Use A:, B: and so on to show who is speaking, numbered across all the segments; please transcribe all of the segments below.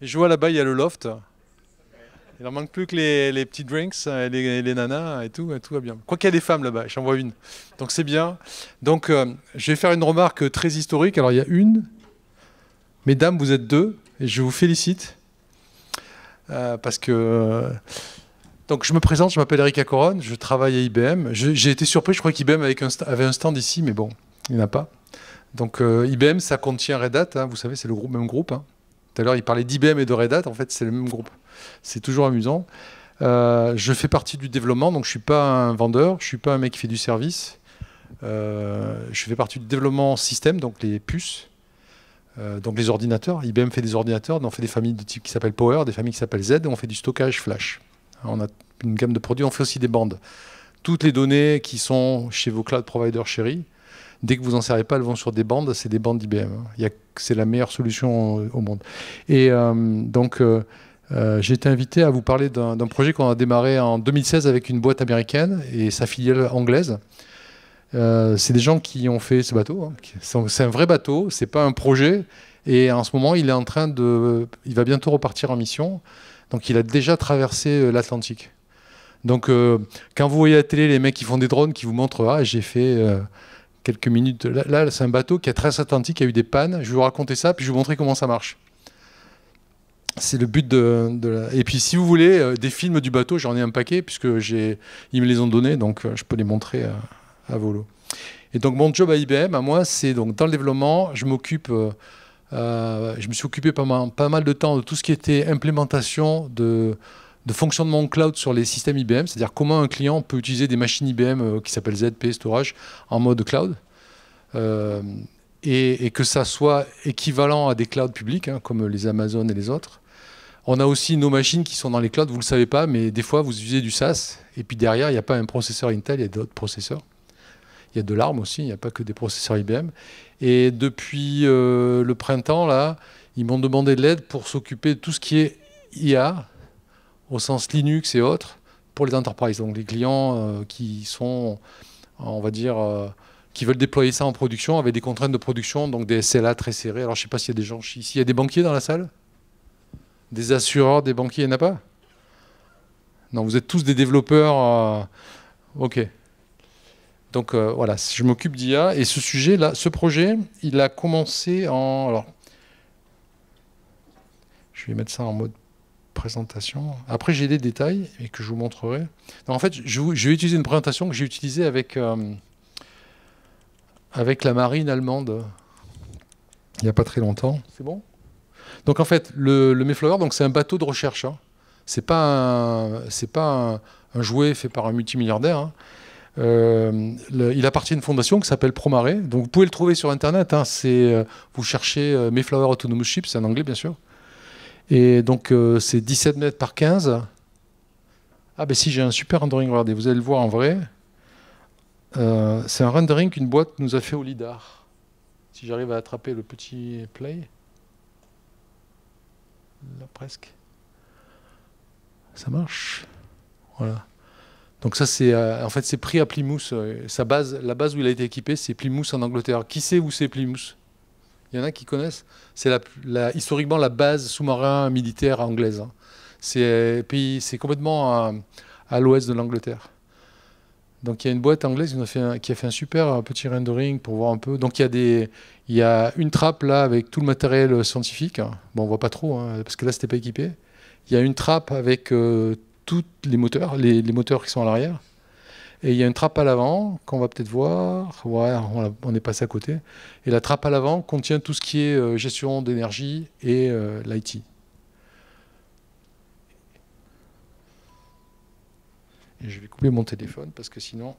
A: Et je vois là-bas, il y a le loft. Il en manque plus que les petits drinks, les nanas et tout va bien. Quoi qu'il y a des femmes là-bas, j'en vois une. Donc c'est bien. Donc je vais faire une remarque très historique. Alors il y a une, mesdames, vous êtes deux, et je vous félicite. Parce que donc je me présente, je m'appelle Eric Akoron, je travaille à IBM. J'ai été surpris, je crois qu'IBM avait un stand ici, mais bon, il n'y en a pas. Donc IBM, ça contient Red Hat, hein, vous savez, c'est le même groupe. Hein. Tout à l'heure, il parlait d'IBM et de Red Hat, en fait, c'est le même groupe. C'est toujours amusant. Je fais partie du développement, donc je ne suis pas un vendeur, je ne suis pas un mec qui fait du service. Je fais partie du développement système, donc les puces, donc les ordinateurs. IBM fait des ordinateurs, on fait des familles de type qui s'appellent Power, des familles qui s'appellent Z, et on fait du stockage flash. On a une gamme de produits, on fait aussi des bandes. Toutes les données qui sont chez vos cloud providers chéris, dès que vous n'en servez pas, elles vont sur des bandes, c'est des bandes d'IBM. C'est la meilleure solution au monde. Et j'ai été invité à vous parler d'un projet qu'on a démarré en 2016 avec une boîte américaine et sa filiale anglaise. C'est des gens qui ont fait ce bateau. Hein. C'est un vrai bateau, c'est pas un projet. Et en ce moment, il va bientôt repartir en mission. Donc il a déjà traversé l'Atlantique. Donc quand vous voyez à la télé les mecs qui font des drones qui vous montrent j'ai fait quelques minutes. Là c'est un bateau qui a traversé l'Atlantique, qui a eu des pannes. Je vais vous raconter ça, puis je vais vous montrer comment ça marche. C'est le but Et puis si vous voulez des films du bateau, j'en ai un paquet, puisque ils me les ont donnés, donc je peux les montrer à volo. Et donc mon job à IBM, à moi, c'est donc dans le développement, je me suis occupé pas mal de temps de tout ce qui était implémentation de fonctionnement cloud sur les systèmes IBM, c'est-à-dire comment un client peut utiliser des machines IBM qui s'appellent ZP Storage en mode cloud, et que ça soit équivalent à des clouds publics, hein, comme les Amazon et les autres. On a aussi nos machines qui sont dans les clouds, vous ne le savez pas, mais des fois, vous utilisez du SAS, et puis derrière, il n'y a pas un processeur Intel, il y a d'autres processeurs. Il y a de l'ARM aussi, il n'y a pas que des processeurs IBM. Et depuis le printemps, là, ils m'ont demandé de l'aide pour s'occuper de tout ce qui est IA, au sens Linux et autres, pour les enterprises. Donc les clients qui sont, on va dire, qui veulent déployer ça en production avec des contraintes de production, donc des SLA très serrés. Alors je ne sais pas s'il y a des gens ici. Il y a des banquiers dans la salle? Des assureurs, des banquiers, il n'y en a pas? Non, vous êtes tous des développeurs. Ok. Donc voilà, je m'occupe d'IA. Et ce sujet-là, ce projet, il a commencé en... Alors, je vais mettre ça en mode présentation. Après, j'ai des détails et que je vous montrerai. Donc, en fait, je vais utiliser une présentation que j'ai utilisée avec la marine allemande il n'y a pas très longtemps. C'est bon? Donc en fait, le Mayflower, c'est un bateau de recherche. Hein. C'est pas un jouet fait par un multimilliardaire. Hein. Il appartient à une fondation qui s'appelle Promare. Donc vous pouvez le trouver sur Internet. Hein. Vous cherchez Mayflower Autonomous Ship, c'est en anglais bien sûr. Et donc c'est 17 mètres par 15. Ah ben si, j'ai un super rendering, regardez, vous allez le voir en vrai. C'est un rendering qu'une boîte nous a fait au LIDAR. Si j'arrive à attraper le petit play. Là presque. Ça marche. Voilà. Donc ça c'est en fait c'est pris à Plymouth. La base où il a été équipé, c'est Plymouth en Angleterre. Qui sait où c'est Plymouth? Il y en a qui connaissent. C'est historiquement la base sous-marin militaire anglaise. Hein. C'est complètement à l'ouest de l'Angleterre. Donc il y a une boîte anglaise qui a fait un super petit rendering pour voir un peu. Donc il y a une trappe là avec tout le matériel scientifique. Bon, on voit pas trop hein, parce que là c'était pas équipé. Il y a une trappe avec tous les moteurs, les moteurs qui sont à l'arrière. Et il y a une trappe à l'avant qu'on va peut-être voir. Ouais, on est passé à côté. Et la trappe à l'avant contient tout ce qui est gestion d'énergie et l'IT. Et je vais couper mon téléphone parce que sinon...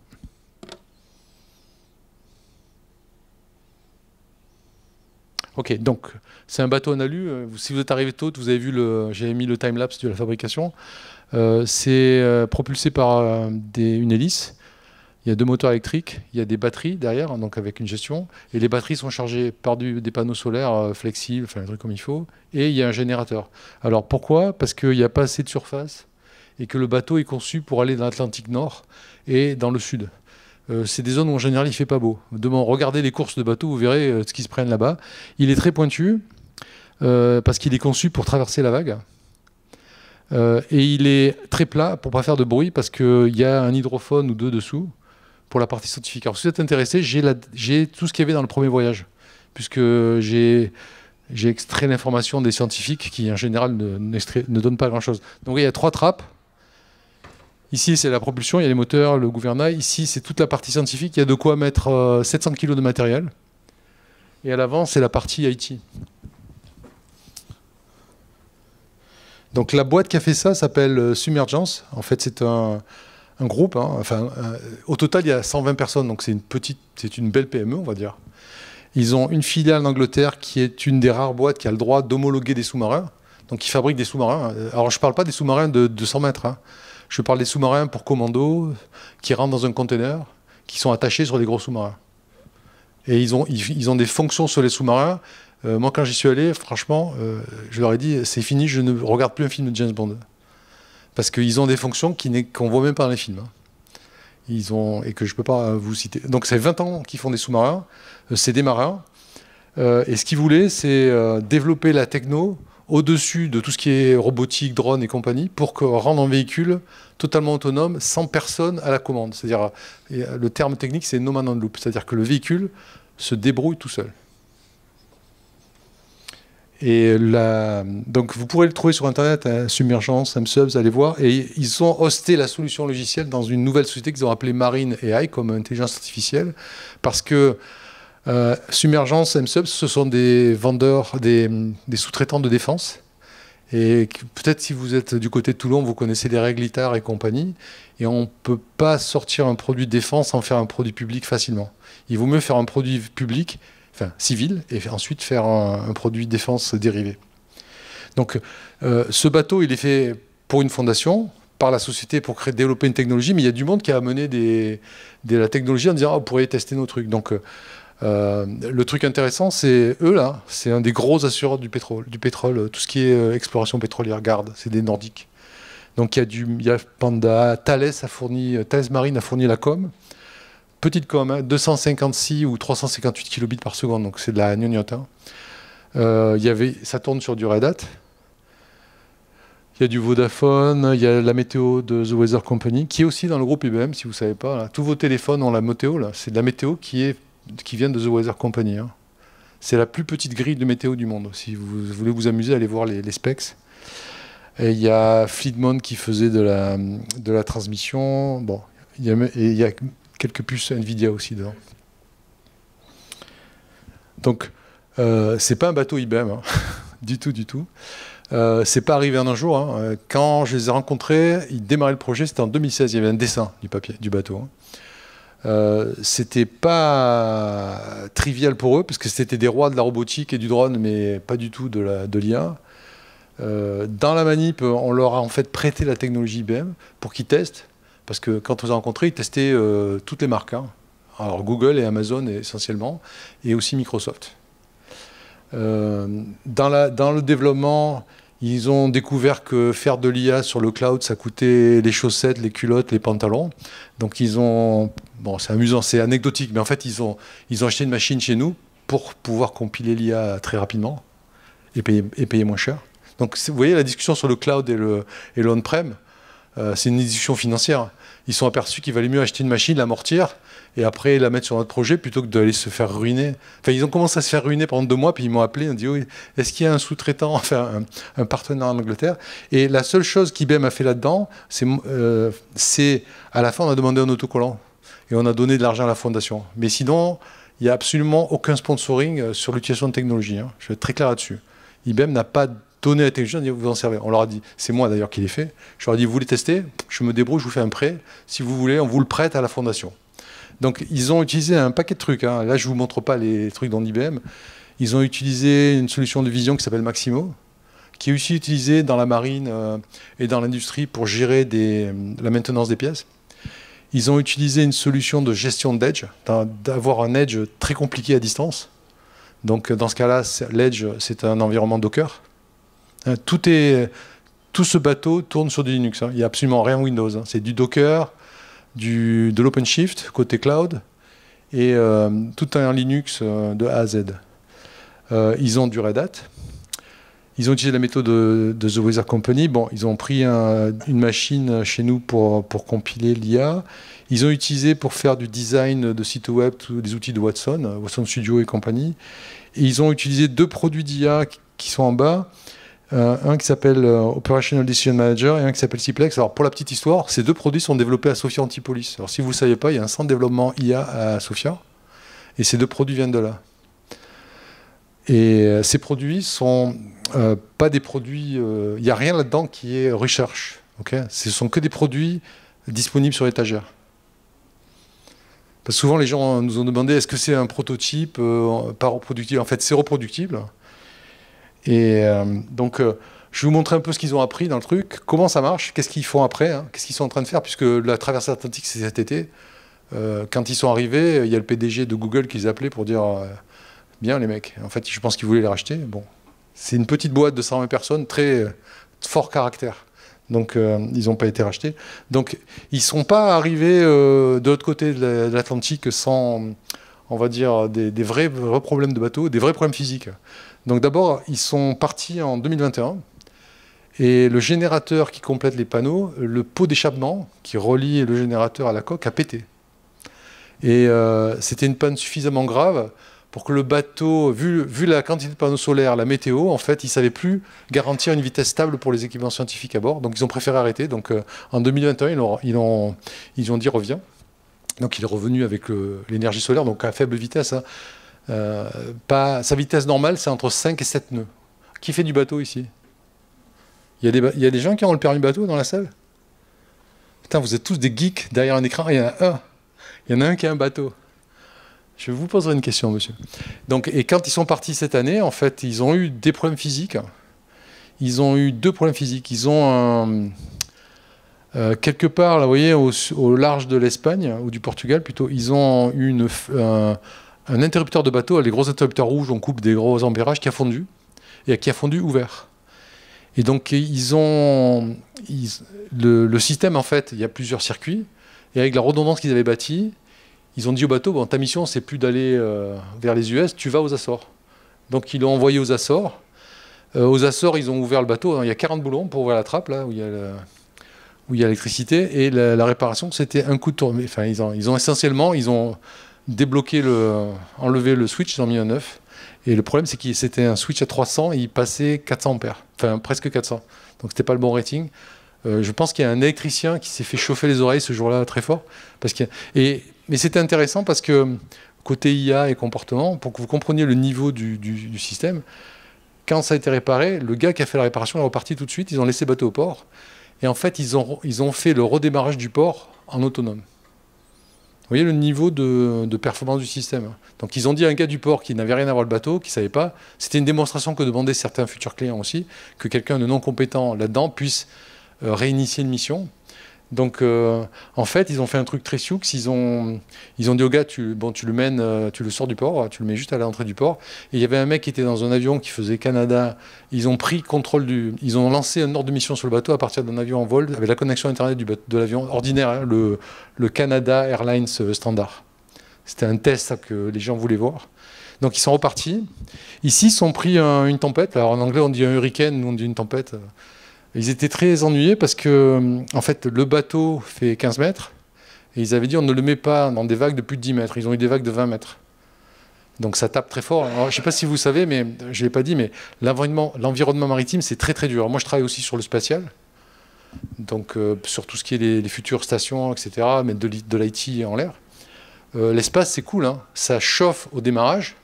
A: Ok, donc c'est un bateau en alu. Si vous êtes arrivé tôt, vous avez vu j'avais mis le time-lapse de la fabrication. C'est propulsé par une hélice. Il y a 2 moteurs électriques, il y a des batteries derrière, donc avec une gestion. Et les batteries sont chargées par des panneaux solaires flexibles, enfin un truc comme il faut. Et il y a un générateur. Alors pourquoi? Parce qu'il n'y a pas assez de surface et que le bateau est conçu pour aller dans l'Atlantique Nord et dans le Sud. C'est des zones où en général il ne fait pas beau. Regardez les courses de bateaux, vous verrez ce qui se prennent là-bas. Il est très pointu. parce qu'il est conçu pour traverser la vague. Et il est très plat pour ne pas faire de bruit parce qu'il y a un hydrophone ou deux dessous pour la partie scientifique. Alors si vous êtes intéressé, j'ai tout ce qu'il y avait dans le premier voyage, puisque j'ai extrait l'information des scientifiques qui en général ne donnent pas grand-chose. Donc il y a 3 trappes. Ici c'est la propulsion, il y a les moteurs, le gouvernail. Ici c'est toute la partie scientifique, il y a de quoi mettre 700 kg de matériel. Et à l'avant c'est la partie IT. Donc la boîte qui a fait ça s'appelle Submergence. En fait, c'est un groupe. Hein. Enfin, au total, il y a 120 personnes, donc c'est une belle PME, on va dire. Ils ont une filiale en Angleterre qui est une des rares boîtes qui a le droit d'homologuer des sous-marins. Donc ils fabriquent des sous-marins. Alors je ne parle pas des sous-marins de 200 mètres. Hein. Je parle des sous-marins pour commando, qui rentrent dans un conteneur, qui sont attachés sur des gros sous-marins. Et ils ont des fonctions sur les sous-marins. Moi, quand j'y suis allé, franchement, je leur ai dit, c'est fini, je ne regarde plus un film de James Bond. Parce qu'ils ont des fonctions qu'on ne voit même pas dans les films. Hein. Et que je ne peux pas vous citer. Donc, c'est 20 ans qu'ils font des sous-marins. C'est des marins. Et ce qu'ils voulaient, c'est développer la techno au-dessus de tout ce qui est robotique, drone et compagnie, pour rendre un véhicule totalement autonome, sans personne à la commande. C'est-à-dire, le terme technique, c'est no man on loop. C'est-à-dire que le véhicule se débrouille tout seul. Et donc vous pourrez le trouver sur Internet, hein, Submergence, MSubs, allez voir. Et ils ont hosté la solution logicielle dans une nouvelle société qu'ils ont appelée Marine AI, comme intelligence artificielle, parce que Submergence, MSubs, ce sont des vendeurs, des sous-traitants de défense. Et peut-être si vous êtes du côté de Toulon, vous connaissez les règles ITAR et compagnie. Et on ne peut pas sortir un produit de défense sans faire un produit public facilement. Il vaut mieux faire un produit public, enfin civil, et ensuite faire un produit de défense dérivé. Donc ce bateau, il est fait pour une fondation, par la société pour développer une technologie, mais il y a du monde qui a amené de la technologie en disant ah, vous pourriez tester nos trucs. Donc le truc intéressant, c'est eux là, c'est un des gros assureurs du pétrole, tout ce qui est exploration pétrolière, garde, c'est des Nordiques. Donc il y a Panda, Thales Marine a fourni la com. Petite com, hein, 256 ou 358 kilobits par seconde, donc c'est de la gnognotte. Hein. Ça tourne sur du Red Hat. Il y a du Vodafone, il y a la météo de The Weather Company, qui est aussi dans le groupe IBM, si vous ne savez pas. Là. Tous vos téléphones ont la météo, là. C'est de la météo qui vient de The Weather Company. Hein. C'est la plus petite grille de météo du monde. Si vous voulez vous amuser, allez voir les specs. Et il y a Fleetmont qui faisait de la transmission. Bon, il y a quelques puces Nvidia aussi dedans. Donc, c'est pas un bateau IBM, hein. du tout. C'est pas arrivé en un jour. Hein. Quand je les ai rencontrés, ils démarraient le projet, c'était en 2016. Il y avait un dessin du bateau. Hein. C'était pas trivial pour eux, parce que c'était des rois de la robotique et du drone, mais pas du tout de l'IA. Dans la manip, on leur a en fait prêté la technologie IBM pour qu'ils testent. Parce que quand on les a rencontrés, ils testaient toutes les marques. Hein. Alors Google et Amazon essentiellement, et aussi Microsoft. Dans le développement, ils ont découvert que faire de l'IA sur le cloud, ça coûtait les chaussettes, les culottes, les pantalons. Donc bon, c'est amusant, c'est anecdotique, mais en fait, ils ont acheté une machine chez nous pour pouvoir compiler l'IA très rapidement et payer moins cher. Donc vous voyez, la discussion sur le cloud et l'on-prem, c'est une discussion financière. Ils sont aperçus qu'il valait mieux acheter une machine, l'amortir, et après la mettre sur notre projet plutôt que d'aller se faire ruiner. Enfin, ils ont commencé à se faire ruiner pendant 2 mois, puis ils m'ont appelé, ils ont dit oui, est-ce qu'il y a un sous-traitant, enfin un partenaire en Angleterre? Et la seule chose qu'IBM a fait là-dedans, c'est à la fin on a demandé un autocollant et on a donné de l'argent à la fondation. Mais sinon, il n'y a absolument aucun sponsoring sur l'utilisation de technologie. Hein. Je vais être très clair là-dessus. IBM n'a pas donné la technologie, on a dit vous en servez. On leur a dit, c'est moi d'ailleurs qui l'ai fait. Je leur ai dit vous voulez tester? Je me débrouille, je vous fais un prêt. Si vous voulez, on vous le prête à la fondation. Donc ils ont utilisé un paquet de trucs. Hein. Là, je ne vous montre pas les trucs dans IBM. Ils ont utilisé une solution de vision qui s'appelle Maximo, qui est aussi utilisée dans la marine et dans l'industrie pour gérer la maintenance des pièces. Ils ont utilisé une solution de gestion d'edge, d'avoir un edge très compliqué à distance. Donc dans ce cas-là, l'edge, c'est un environnement Docker. Tout ce bateau tourne sur du Linux. Hein. Il n'y a absolument rien Windows. Hein. C'est du Docker, de l'OpenShift côté cloud et tout un Linux de A à Z. Ils ont du Red Hat. Ils ont utilisé la méthode de The Weather Company. Bon, ils ont pris une machine chez nous pour compiler l'IA. Ils ont utilisé pour faire du design de sites web des outils de Watson, Watson Studio et compagnie. Et ils ont utilisé 2 produits d'IA qui sont en bas. Un qui s'appelle Operational Decision Manager et un qui s'appelle Ciplex. Alors pour la petite histoire, ces 2 produits sont développés à Sophia Antipolis. Alors si vous ne le saviez pas, il y a un centre de développement IA à Sophia et ces 2 produits viennent de là. Et ces produits sont pas des produits... Il n'y a rien là-dedans qui est recherche. Okay, ce sont que des produits disponibles sur l'étagère. Parce que souvent les gens nous ont demandé est-ce que c'est un prototype pas reproductible. En fait c'est reproductible. Et donc, je vais vous montrer un peu ce qu'ils ont appris dans le truc, comment ça marche, qu'est-ce qu'ils font après, hein, qu'est-ce qu'ils sont en train de faire, puisque la traversée atlantique, c'est cet été. Quand ils sont arrivés, il y a le PDG de Google qui les appelait pour dire bien les mecs. En fait, je pense qu'ils voulaient les racheter. Bon, c'est une petite boîte de 120 personnes, très fort caractère. Donc, ils n'ont pas été rachetés. Donc, ils ne sont pas arrivés de l'autre côté de l'Atlantique sans, on va dire, des vrais problèmes de bateau, des vrais problèmes physiques. Donc d'abord, ils sont partis en 2021 et le générateur qui complète les panneaux, le pot d'échappement qui relie le générateur à la coque a pété. Et c'était une panne suffisamment grave pour que le bateau, vu la quantité de panneaux solaires, la météo, en fait, ils ne savaient plus garantir une vitesse stable pour les équipements scientifiques à bord. Donc ils ont préféré arrêter. Donc en 2021, ils ont dit reviens. Donc il est revenu avec l'énergie solaire, donc à faible vitesse. Hein. Sa vitesse normale, c'est entre 5 et 7 nœuds. Qui fait du bateau ici? Il y a des gens qui ont le permis bateau dans la salle? Putain, vous êtes tous des geeks derrière un écran. Il y en a un. Il y en a un qui a un bateau. Je vous poserai une question, monsieur. Donc, et quand ils sont partis cette année, en fait, ils ont eu des problèmes physiques. Ils ont eu 2 problèmes physiques. Ils ont quelque part, là, vous voyez, au large de l'Espagne, ou du Portugal plutôt, ils ont eu un interrupteur de bateau, les gros interrupteurs rouges, on coupe des gros ampérages, qui a fondu, et qui a fondu ouvert. Et donc, le système, en fait, il y a plusieurs circuits, et avec la redondance qu'ils avaient bâtie, ils ont dit au bateau, bon, ta mission, c'est plus d'aller vers les US, tu vas aux Açores. Donc, ils l'ont envoyé aux Açores. Aux Açores, ils ont ouvert le bateau, il y a 40 boulons pour ouvrir la trappe, là, où il y a l'électricité, et la réparation, c'était un coup de tourne. Enfin, ils ont essentiellement, débloqué enlevé le switch, ils ont mis un neuf. Et le problème, c'est que c'était un switch à 300 et il passait 400 ampères. Enfin, presque 400. Donc, c'était pas le bon rating. Je pense qu'il y a un électricien qui s'est fait chauffer les oreilles ce jour-là très fort. Mais c'était intéressant parce que, côté IA et comportement, pour que vous compreniez le niveau du système, quand ça a été réparé, le gars qui a fait la réparation est reparti tout de suite. Ils ont laissé le bateau au port. Et en fait, ils ont fait le redémarrage du port en autonome. Vous voyez le niveau de performance du système. Donc ils ont dit à un gars du port qui n'avait rien à voir le bateau, qui ne savait pas, c'était une démonstration que demandaient certains futurs clients aussi, que quelqu'un de non compétent là-dedans puisse réinitier une mission. Donc en fait, ils ont fait un truc très sioux, ils ont dit au gars, tu le mènes, tu le sors du port, tu le mets juste à l'entrée du port. Et il y avait un mec qui était dans un avion qui faisait Canada, ils ont pris contrôle ils ont lancé un ordre de mission sur le bateau à partir d'un avion en vol, avec la connexion internet de l'avion ordinaire, hein, le Canada Airlines standard. C'était un test que les gens voulaient voir. Donc ils sont repartis. Ici, ils sont pris une tempête. Alors en anglais, on dit un hurricane, nous on dit une tempête. Ils étaient très ennuyés parce que, en fait, le bateau fait 15 mètres. Et ils avaient dit on ne le met pas dans des vagues de plus de 10 mètres. Ils ont eu des vagues de 20 mètres. Donc ça tape très fort. Alors, je ne sais pas si vous savez, mais je ne l'ai pas dit, mais l'environnement maritime, c'est très très dur. Moi, je travaille aussi sur le spatial. Donc sur tout ce qui est les futures stations, etc., mais de l'IT en l'air. L'espace, c'est cool. Hein. Ça chauffe au démarrage,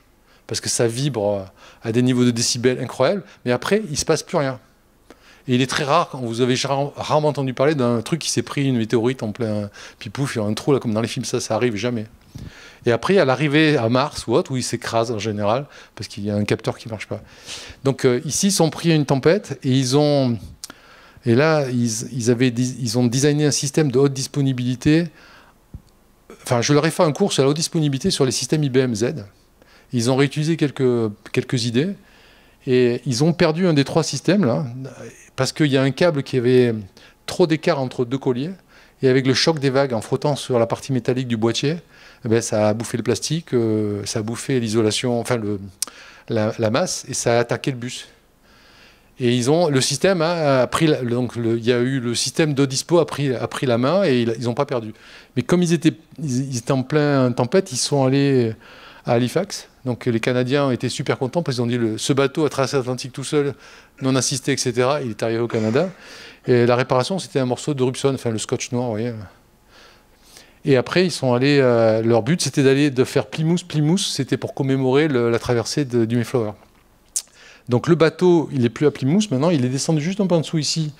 A: parce que ça vibre à des niveaux de décibels incroyables. Mais après, il ne se passe plus rien. Et il est très rare, vous avez rarement entendu parler d'un truc qui s'est pris une météorite en plein, puis pouf, il y a un trou là comme dans les films, ça arrive jamais. Et après, à l'arrivée à Mars ou autre, où il s'écrase en général, parce qu'il y a un capteur qui ne marche pas. Donc ici, ils sont pris à une tempête, et ils ont designé un système de haute disponibilité. Enfin, je leur ai fait un cours sur la haute disponibilité sur les systèmes IBM Z. Ils ont réutilisé quelques idées. Et ils ont perdu un des 3 systèmes, là, parce qu'il y a un câble qui avait trop d'écart entre 2 colliers, et avec le choc des vagues en frottant sur la partie métallique du boîtier, eh bien, ça a bouffé le plastique, ça a bouffé l'isolation, enfin la masse, et ça a attaqué le bus. Et ils ont, le système a pris, donc il y a eu le système d'Odispo a pris la main et ils n'ont pas perdu. Mais comme ils étaient en plein tempête, ils sont allés à Halifax. Donc les Canadiens étaient super contents parce qu'ils ont dit ce bateau a traversé l'Atlantique tout seul, non assisté, etc. Il est arrivé au Canada. Et la réparation, c'était un morceau de Rubson, enfin le scotch noir, vous voyez. Et après, ils sont allés. Leur but, c'était de faire Plymouth. Plymouth, c'était pour commémorer la traversée du Mayflower. Donc le bateau, il n'est plus à Plymouth maintenant, il est descendu juste un peu en dessous ici.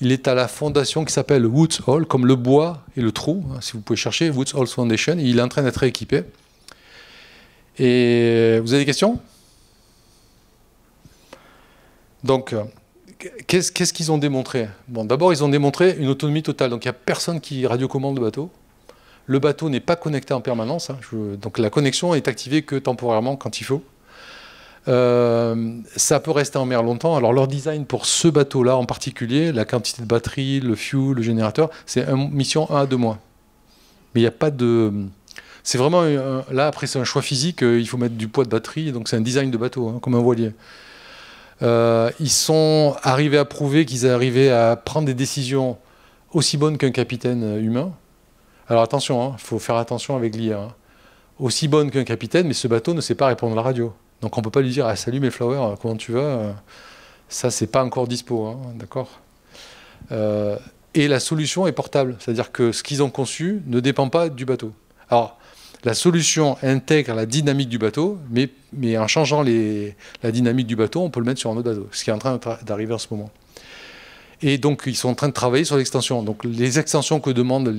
A: Il est à la fondation qui s'appelle Woods Hole, comme le bois et le trou, hein, si vous pouvez chercher, Woods Hole Foundation. Et il est en train d'être rééquipé. Et vous avez des questions? Donc, qu'est-ce qu'ils ont démontré? Bon, d'abord, ils ont démontré une autonomie totale. Donc, il n'y a personne qui radiocommande le bateau. Le bateau n'est pas connecté en permanence. Hein. Donc, la connexion est activée que temporairement, quand il faut. Ça peut rester en mer longtemps. Alors, leur design pour ce bateau-là en particulier, la quantité de batterie, le fuel, le générateur, c'est une mission 1 à 2 mois. Mais il n'y a pas de... C'est vraiment... là, après, c'est un choix physique. Il faut mettre du poids de batterie. Donc, c'est un design de bateau, hein, comme un voilier. Ils sont arrivés à prouver qu'ils arrivaient à prendre des décisions aussi bonnes qu'un capitaine humain. Alors attention, il faut faire attention avec l'IA. Hein. Aussi bonne qu'un capitaine, mais ce bateau ne sait pas répondre à la radio. Donc on ne peut pas lui dire « Ah, salut Mayflower, comment tu vas ?» Ça, c'est pas encore dispo, hein, d'accord. Et la solution est portable, c'est-à-dire que ce qu'ils ont conçu ne dépend pas du bateau. Alors, la solution intègre la dynamique du bateau, mais en changeant la dynamique du bateau, on peut le mettre sur un autre bateau, ce qui est en train d'arriver en ce moment. Et donc, ils sont en train de travailler sur l'extension. Donc, les extensions que demandent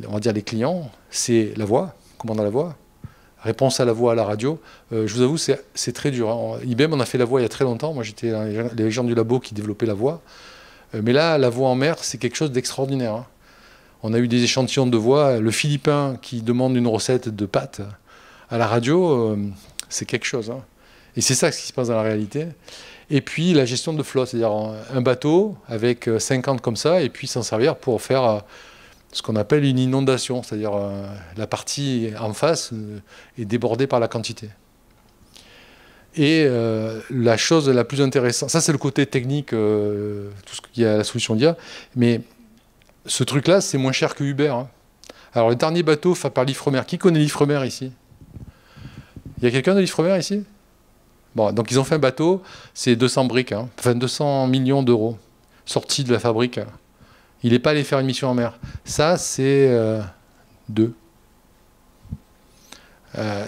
A: on va dire les clients, c'est la voix, commande à la voix, réponse à la voix à la radio. Je vous avoue, c'est très dur. Hein. IBM, on a fait la voix il y a très longtemps. Moi, j'étais les gens du labo qui développaient la voix. Mais là, la voix en mer, c'est quelque chose d'extraordinaire. Hein. On a eu des échantillons de voix. Le Philippin qui demande une recette de pâtes à la radio, c'est quelque chose. Hein. Et c'est ça ce qui se passe dans la réalité. Et puis, la gestion de flotte, c'est-à-dire un bateau avec 50 comme ça, et puis s'en servir pour faire... ce qu'on appelle une inondation, c'est-à-dire la partie en face est débordée par la quantité. Et la chose la plus intéressante, ça c'est le côté technique, tout ce qu'il y a à la solution d'IA, mais ce truc-là, c'est moins cher que Uber. Hein. Alors le dernier bateau fait par l'Ifremer. Qui connaît l'Ifremer ici? Il y a quelqu'un de l'Ifremer ici? Bon, donc ils ont fait un bateau, c'est 200 briques, hein, enfin 200 millions d'euros, sortis de la fabrique. Il n'est pas allé faire une mission en mer. Ça, c'est 2.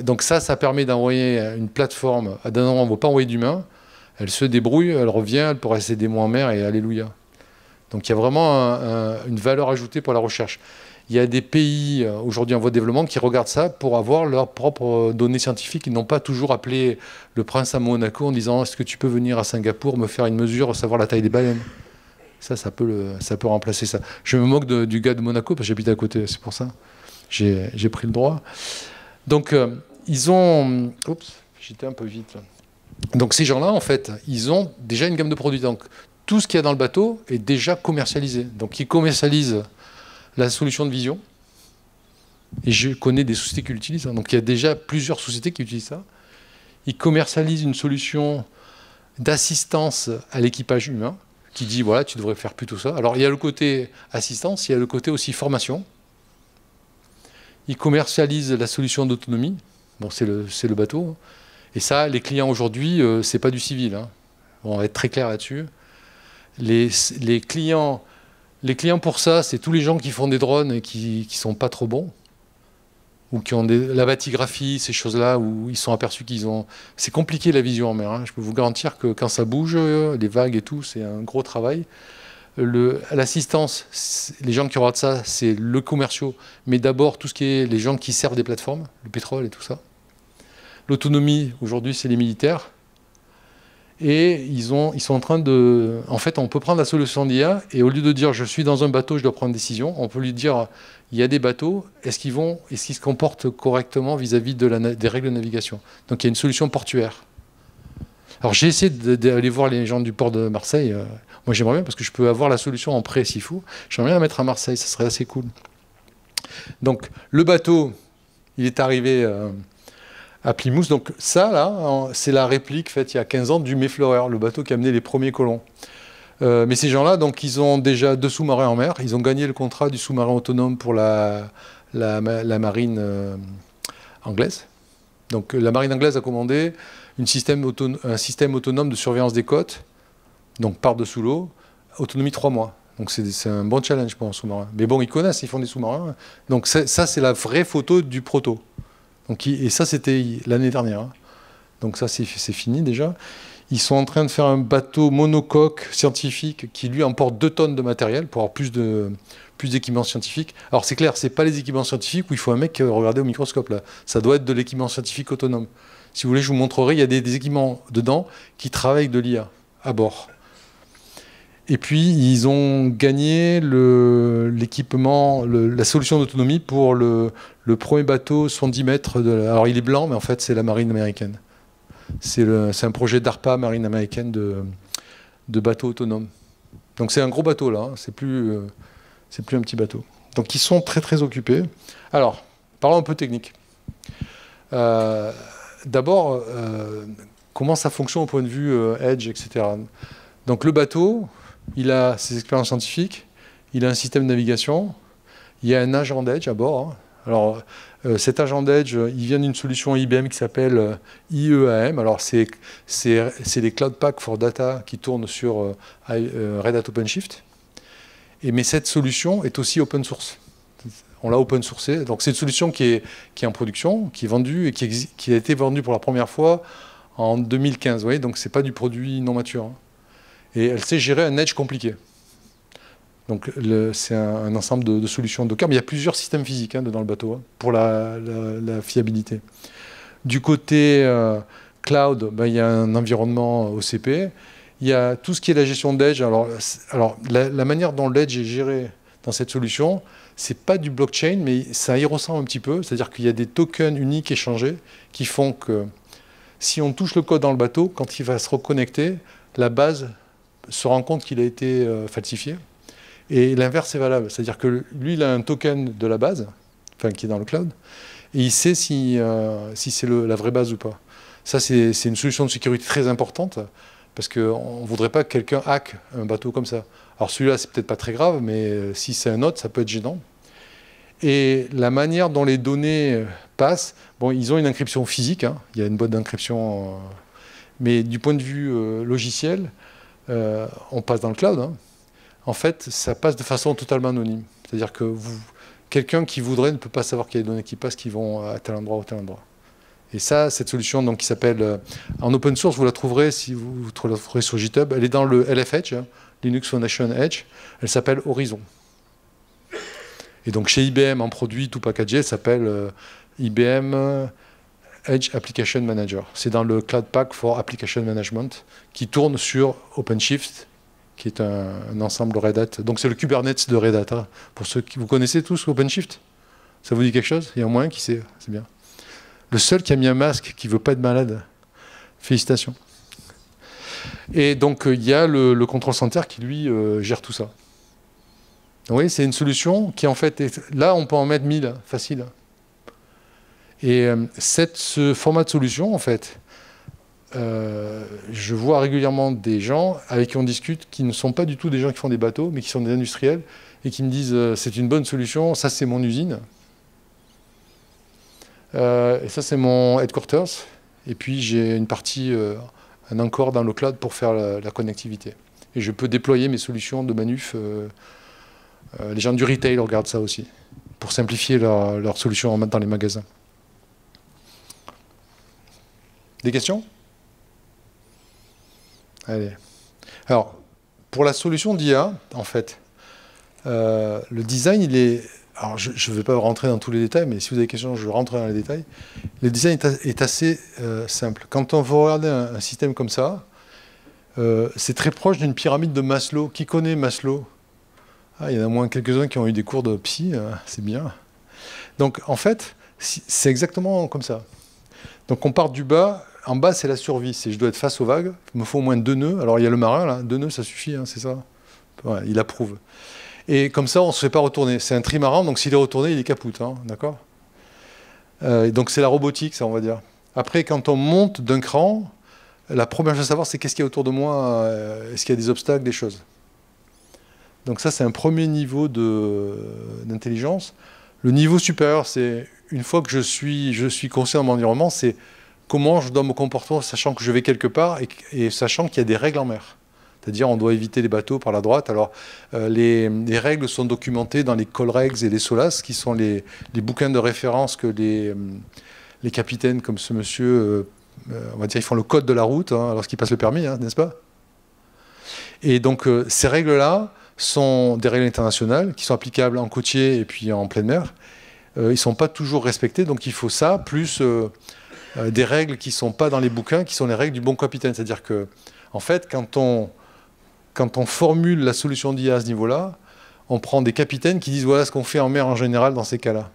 A: Donc ça permet d'envoyer une plateforme d'un endroit où on ne va pas envoyer d'humain. Elle se débrouille, elle revient, elle peut rester des mois en mer et alléluia. Donc il y a vraiment une valeur ajoutée pour la recherche. Il y a des pays aujourd'hui en voie de développement qui regardent ça pour avoir leurs propres données scientifiques. Ils n'ont pas toujours appelé le prince à Monaco en disant « Est-ce que tu peux venir à Singapour me faire une mesure, savoir la taille des baleines ?» Ça peut remplacer ça. Je me moque du gars de Monaco parce que j'habite à côté, c'est pour ça. J'ai pris le droit. Donc, ils ont... Oups, j'étais un peu vite là. Donc, ces gens-là, en fait, ils ont déjà une gamme de produits. Donc, tout ce qu'il y a dans le bateau est déjà commercialisé. Donc, ils commercialisent la solution de vision. Et je connais des sociétés qui l'utilisent. Hein. Donc, il y a déjà plusieurs sociétés qui utilisent ça. Ils commercialisent une solution d'assistance à l'équipage humain, qui dit, voilà, tu devrais faire plutôt ça. Alors, il y a le côté assistance, il y a le côté aussi formation. Ils commercialisent la solution d'autonomie. Bon, c'est le bateau. Et ça, les clients aujourd'hui, c'est pas du civil. Hein. On va être très clair là-dessus. Les clients pour ça, c'est tous les gens qui font des drones et qui sont pas trop bons, ou qui ont la bathygraphie, ces choses-là, où ils sont aperçus qu'ils ont... C'est compliqué la vision en mer. Hein. Je peux vous garantir que quand ça bouge, les vagues et tout, c'est un gros travail. L'assistance, les gens qui regardent ça, c'est le commerciaux, mais d'abord tout ce qui est les gens qui servent des plateformes, le pétrole et tout ça. L'autonomie, aujourd'hui, c'est les militaires. Et ils sont en train de... En fait, on peut prendre la solution d'IA, et au lieu de dire « je suis dans un bateau, je dois prendre une décision », on peut lui dire « il y a des bateaux, est-ce qu'ils se comportent correctement vis-à-vis des règles de navigation ?» Donc il y a une solution portuaire. Alors j'ai essayé d'aller voir les gens du port de Marseille. Moi j'aimerais bien, parce que je peux avoir la solution en prêt s'il faut. J'aimerais bien la mettre à Marseille, ça serait assez cool. Donc le bateau, il est arrivé à Plymouth. Donc ça, là, c'est la réplique faite il y a 15 ans du Mayflower, le bateau qui a amené les premiers colons. Mais ces gens-là, donc, ils ont déjà 2 sous-marins en mer. Ils ont gagné le contrat du sous-marin autonome pour la marine anglaise. Donc la marine anglaise a commandé un système autonome de surveillance des côtes, donc par-dessous l'eau, autonomie 3 mois. Donc c'est un bon challenge pour un sous-marin. Mais bon, ils connaissent, ils font des sous-marins. Donc ça, c'est la vraie photo du proto. Donc, et ça, c'était l'année dernière. Hein. Donc ça, c'est fini déjà. Ils sont en train de faire un bateau monocoque scientifique qui, lui, emporte 2 tonnes de matériel pour avoir plus d'équipements scientifiques. Alors c'est clair, c'est pas les équipements scientifiques où il faut un mec regarder au microscope. Là. Ça doit être de l'équipement scientifique autonome. Si vous voulez, je vous montrerai, il y a des équipements dedans qui travaillent avec de l'IA à bord. Et puis, ils ont gagné l'équipement, la solution d'autonomie pour le premier bateau 70 mètres. Alors, il est blanc, mais en fait, c'est la marine américaine. C'est un projet d'ARPA, marine américaine, de bateau autonome. Donc, c'est un gros bateau, là. Hein. C'est plus un petit bateau. Donc, ils sont très, très occupés. Alors, parlons un peu technique. D'abord, comment ça fonctionne au point de vue Edge, etc. Donc, le bateau... Il a ses expériences scientifiques, il a un système de navigation, il y a un agent d'Edge à bord. Hein. Alors, cet agent d'Edge, il vient d'une solution IBM qui s'appelle IEAM. Alors, c'est les Cloud Pak for Data qui tournent sur Red Hat OpenShift. Mais cette solution est aussi open source. On l'a open sourcée. Donc, c'est une solution qui est en production, qui est vendue et qui a été vendue pour la première fois en 2015. Vous voyez, donc, ce n'est pas du produit non mature. Hein. Et elle sait gérer un edge compliqué. Donc c'est un ensemble de solutions Docker, mais il y a plusieurs systèmes physiques hein, dans le bateau hein, pour la fiabilité. Du côté cloud, ben, il y a un environnement OCP. Il y a tout ce qui est la gestion d'edge. Alors la manière dont l'edge est géré dans cette solution, c'est pas du blockchain, mais ça y ressemble un petit peu. C'est-à-dire qu'il y a des tokens uniques échangés qui font que si on touche le code dans le bateau, quand il va se reconnecter, la base se rend compte qu'il a été falsifié. Et l'inverse est valable. C'est-à-dire que lui, il a un token de la base, enfin, qui est dans le cloud, et il sait si c'est la vraie base ou pas. Ça, c'est une solution de sécurité très importante, parce qu'on ne voudrait pas que quelqu'un hack un bateau comme ça. Alors celui-là, c'est peut-être pas très grave, mais si c'est un autre, ça peut être gênant. Et la manière dont les données passent, bon, ils ont une encryption physique, hein, il y a une boîte d'encryption, mais du point de vue logiciel, on passe dans le cloud. Hein. En fait, ça passe de façon totalement anonyme. C'est-à-dire que quelqu'un qui voudrait ne peut pas savoir qu'il y a des données qui passent qui vont à tel endroit ou tel endroit. Et ça, cette solution donc, qui s'appelle, en open source, vous la trouverez, si vous la trouverez sur GitHub, elle est dans le LF Edge, hein, Linux Foundation Edge, elle s'appelle Horizon. Et donc chez IBM, en produit tout packagé, elle s'appelle IBM Edge Application Manager. C'est dans le Cloud Pak for Application Management qui tourne sur OpenShift, qui est un ensemble Red Hat. Donc c'est le Kubernetes de Red Hat. Hein. Pour ceux qui vous connaissez tous OpenShift, ça vous dit quelque chose? Il y a au moins un qui sait, c'est bien. Le seul qui a mis un masque, qui ne veut pas être malade. Félicitations. Et donc il y a le Control Center qui lui gère tout ça. Vous voyez, c'est une solution qui en fait, là on peut en mettre 1000, facile. Et ce format de solution, en fait, je vois régulièrement des gens avec qui on discute qui ne sont pas du tout des gens qui font des bateaux, mais qui sont des industriels, et qui me disent c'est une bonne solution, ça c'est mon usine, et ça c'est mon headquarters, et puis j'ai une partie, un encore dans le cloud pour faire la connectivité. Et je peux déployer mes solutions de manuf. Les gens du retail regardent ça aussi, pour simplifier leurs solutions dans les magasins. Des questions? Allez. Alors, pour la solution d'IA, en fait, le design, il est... Alors, je ne vais pas rentrer dans tous les détails, mais si vous avez des questions, je rentrerai dans les détails. Le design est assez simple. Quand on veut regarder un système comme ça, c'est très proche d'une pyramide de Maslow. Qui connaît Maslow? Ah, il y en a au moins quelques-uns qui ont eu des cours de psy, c'est bien. Donc, en fait, c'est exactement comme ça. Donc, on part du bas. En bas, c'est la survie. Je dois être face aux vagues. Il me faut au moins 2 nœuds. Alors, il y a le marin, là. 2 nœuds, ça suffit, hein, c'est ça. Ouais, il approuve. Et comme ça, on ne se fait pas retourner. C'est un trimaran, donc s'il est retourné, il est capoute. Hein, d'accord. Donc, c'est la robotique, ça, on va dire. Après, quand on monte d'un cran, la première chose à savoir, c'est qu'est-ce qu'il y a autour de moi, est-ce qu'il y a des obstacles, des choses. Donc ça, c'est un premier niveau d'intelligence. Le niveau supérieur, c'est une fois que je suis conscient de mon environnement, c'est comment je dois me comporter, sachant que je vais quelque part et sachant qu'il y a des règles en mer. C'est-à-dire, on doit éviter les bateaux par la droite. Alors, les règles sont documentées dans les Colregs et les Solas, qui sont les bouquins de référence que les capitaines, comme ce monsieur, on va dire, ils font le code de la route lorsqu'ils passent le permis, n'est-ce pas? Et donc, ces règles-là sont des règles internationales qui sont applicables en côtier et puis en pleine mer. Ils ne sont pas toujours respectés, donc il faut ça, plus des règles qui ne sont pas dans les bouquins, qui sont les règles du bon capitaine. C'est-à-dire que, en fait, quand on formule la solution d'IA à ce niveau-là, on prend des capitaines qui disent voilà ce qu'on fait en mer en général dans ces cas-là.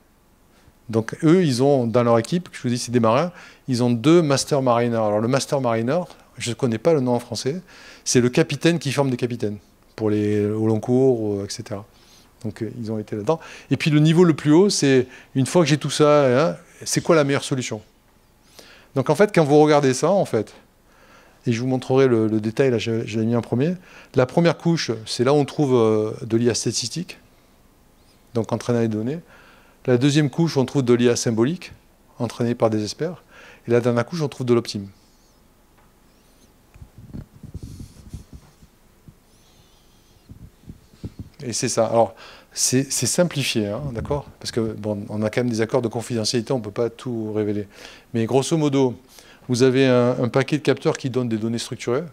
A: Donc eux, ils ont dans leur équipe, je vous dis c'est des marins, ils ont 2 master mariners. Alors le master mariner, je ne connais pas le nom en français, c'est le capitaine qui forme des capitaines pour au long cours, etc. Donc ils ont été là-dedans. Et puis le niveau le plus haut, c'est une fois que j'ai tout ça, c'est quoi la meilleure solution? Donc en fait, quand vous regardez ça, en fait, et je vous montrerai le détail, là j'ai mis en premier, la première couche, c'est là où on trouve de l'IA statistique, donc entraîner les données. La deuxième couche, on trouve de l'IA symbolique, entraînée par des experts. Et la dernière couche, on trouve de l'optime. Et c'est ça. Alors, c'est simplifié, d'accord? Parce que bon, on a quand même des accords de confidentialité, on ne peut pas tout révéler. Mais grosso modo, vous avez un paquet de capteurs qui donnent des données structurées.